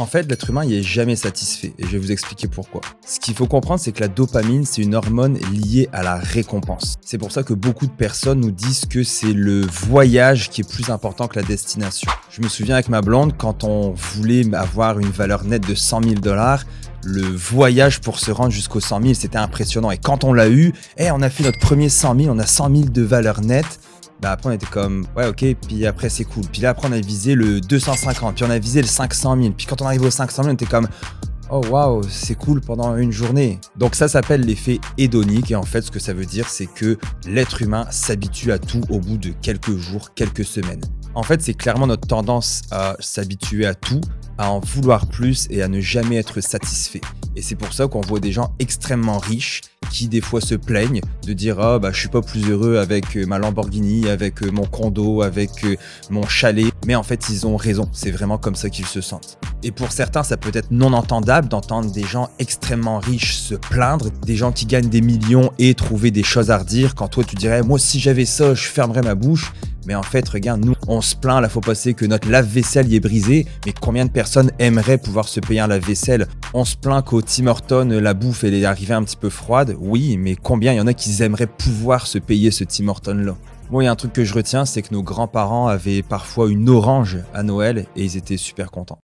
En fait, l'être humain il est jamais satisfait et je vais vous expliquer pourquoi. Ce qu'il faut comprendre, c'est que la dopamine, c'est une hormone liée à la récompense. C'est pour ça que beaucoup de personnes nous disent que c'est le voyage qui est plus important que la destination. Je me souviens avec ma blonde, quand on voulait avoir une valeur nette de 100 000 $, le voyage pour se rendre jusqu'aux 100 000, c'était impressionnant. Et quand on l'a eu, on a fait notre premier 100 000, on a 100 000 de valeur nette. Après on était comme ouais ok, puis après c'est cool, puis là après on a visé le 250, puis on a visé le 500 000, puis quand on arrive au 500 000 on était comme oh waouh c'est cool pendant une journée. Donc ça s'appelle l'effet hédonique et en fait ce que ça veut dire c'est que l'être humain s'habitue à tout au bout de quelques jours, quelques semaines. En fait c'est clairement notre tendance à s'habituer à tout, à en vouloir plus et à ne jamais être satisfait. Et c'est pour ça qu'on voit des gens extrêmement riches qui des fois se plaignent de dire je suis pas plus heureux avec ma Lamborghini, avec mon condo, avec mon chalet. Mais en fait ils ont raison, c'est vraiment comme ça qu'ils se sentent. Et pour certains ça peut être non entendable d'entendre des gens extrêmement riches se plaindre, des gens qui gagnent des millions et trouver des choses à redire quand toi tu dirais moi si j'avais ça je fermerais ma bouche. Mais en fait, regarde, nous, on se plaint à la fois passée que notre lave-vaisselle y est brisé, mais combien de personnes aimeraient pouvoir se payer un lave-vaisselle? On se plaint qu'au Tim Hortons, la bouffe, elle est arrivée un petit peu froide. Oui, mais combien il y en a qui aimeraient pouvoir se payer ce Tim Hortons-là? Bon, il y a un truc que je retiens, c'est que nos grands-parents avaient parfois une orange à Noël et ils étaient super contents.